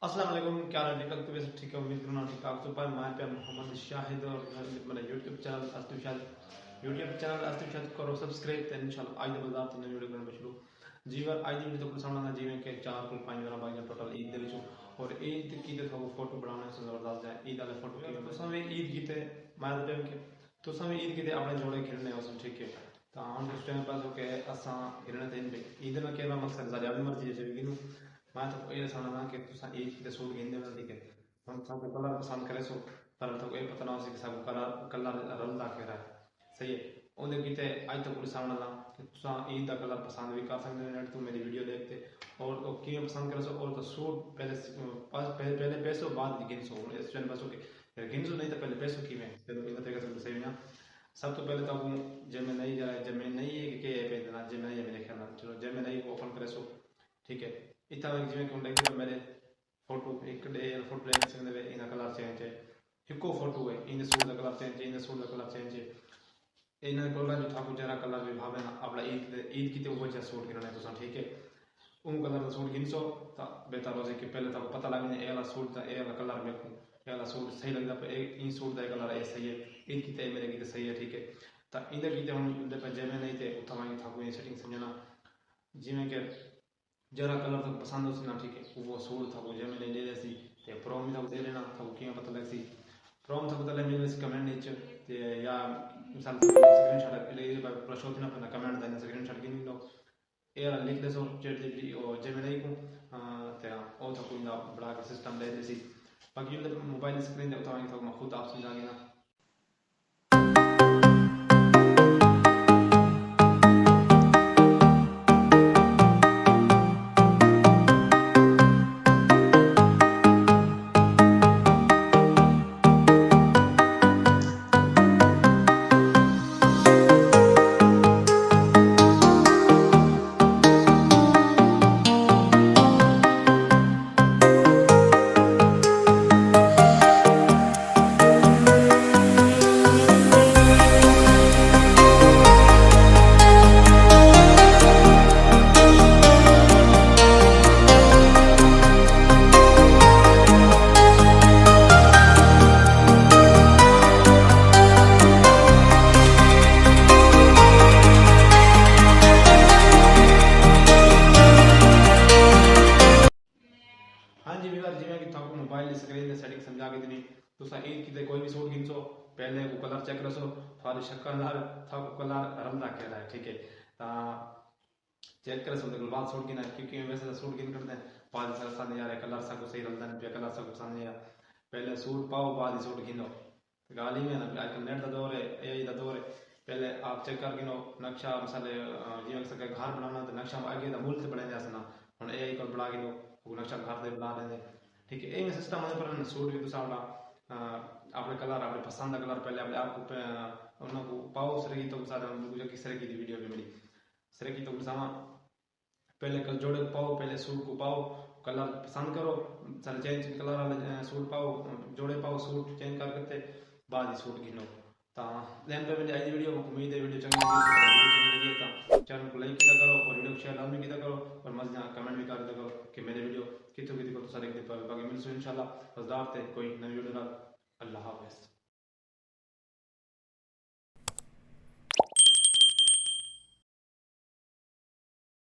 अस्सलाम वालेकुम, क्या हाल है? तो वैसे ठीक है, उम्मीद करूँ ठीक ठाक। तो पर मैं पे मोहम्मद शाहिद और मेरा यूट्यूब चैनल अस्तिफ शाहिद करो सब्सक्राइब ते इंशाल्लाह आज बाजार ते वीडियो करना शुरू जी वर आज दी वीडियो को सामने जिवें कि 4 को 5 मेरा भाई टोटल ईद दे विचों और ईद की ते फोटो बनाने से जबरदस्त है ईद वाले फोटो के तो समय ईद की ते मैं टाइम के तो समय ईद की ते अपने जोड़े खेलने हो सब ठीक है तो हम उस टाइम पास होके असा खेलने थे ईद में के मकसद जारी अपनी मर्जी से गिनू मैं तो ये समझना कि तुसा एक ही सूट गिनदे वाला ठीक है हम सब कलर पसंद करे सो पर तो ये पता ना हो कि सब कलर कलर रलदा के रहा सही है ਉਹਦੇ ਕਿਤੇ ਅੱਜ ਤੱਕ ਕੋਈ ਸਾਹਮਣਾ ਕਿ ਤੁਸੀਂ ईद का कलर पसंद भी कर सकते हैं तो मेरी वीडियो देखते और किए पसंद करे सो और तो सूट पहले पैसों बाद गिन सो इस चैनल बस ओके गिन सो नहीं तो पहले पैसों की में चलो इन तरीके से सही ना सब तो पहले तो जब मैं नहीं जा रहा जब मैं नहीं है कि पे देना जब नहीं है मेरे ख्याल चलो जब मैं नहीं वो ओपन करे सो ठीक है इतना जिमें कि लगे मेरे फोटो एक फोटो ले सकते इन कलर चेंज है हिको फोटो है इन सूट का कलर चेंज है इन सूट का कलर चेंज है इन कलर जो था कुछ जरा कलर भी भावे ना अपना ईद की तो वो सूट गिनना तो ठीक है उन कलर का सूट गिनसो तो बेहतर हो कि पहले तो पता लगे ए वाला सूट था ए वाला कलर मेरे को ए वाला सूट सही लगता पर इन सूट का कलर ए सही है ईद की तो मेरे की सही है ठीक है तो इधर की हम जैमें नहीं थे उतना वहीं था कोई सेटिंग समझना जिमें कि जरा कलर तक पसंद हो ना ठीक है वो सूट था वो जैमें नहीं ले सी तो प्रोम था दे लेना था वो क्या पता लग सी प्रोम था पता लग मिले कमेंट नीचे या मिसाल स्क्रीनशॉट प्लस होती ना अपना कमेंट देना स्क्रीनशॉट गिन लो ए लिख दे सो चैट जीपीटी और जेमिनी को ते ओ तो कोई ना बड़ा का सिस्टम ले देसी बाकी ये मोबाइल स्क्रीन दे तो मैं खुद आप समझा गया हाँ जी भी जिमें कि आपको मोबाइल स्क्रीन सेटिंग समझा के दी तो ईद की कोई भी सूट गिनसो पहले वो कलर चेक रसो थारी शक्ल था कलर रमदा कह रहा है ठीक है चेक करे सो बाद सूट गिना क्योंकि वैसे सूट गिन करते हैं बाद पसंद यार कलर सा को सही रमदा नहीं कलर सा को पसंद नहीं पहले सूट पाओ बाद सूट गिनो गाली में ना आजकल नेट का दौर है एआई का दौर है पहले आप चेक कर गिनो नक्शा मिसाल जिमें घर बनाना तो नक्शा आगे तो मूल से बनाए ना हम एआई को बना गिनो नक्शा घर से बना देंगे ठीक है ये सिस्टम होने पर सूट भी दूसरा अपने कलर अपने पसंद का कलर पहले अपने आपको उनको पाओ सरेगी तो मुझे किस तरह की वीडियो भी मिली सरेगी तो सामा पहले कल जोड़े पाओ पहले सूट को पाओ कलर पसंद करो चल चेंज कलर वाले सूट पाओ जोड़े पाओ सूट चेंज कर करते बाद ही सूट गिनो लेन पे मेरी आज वीडियो उम्मीद है वीडियो चंगी लगी तो चैनल को लाइक किया करो और वीडियो को शेयर लाजमी किया करो और मस्त कमेंट भी कर दिया करो कि मेरे वीडियो कितों कितों को तो सारे बाकी मिलसो इंशाल्लाह बस दावत है कोई नई वीडियो अल्लाह हाफिज़।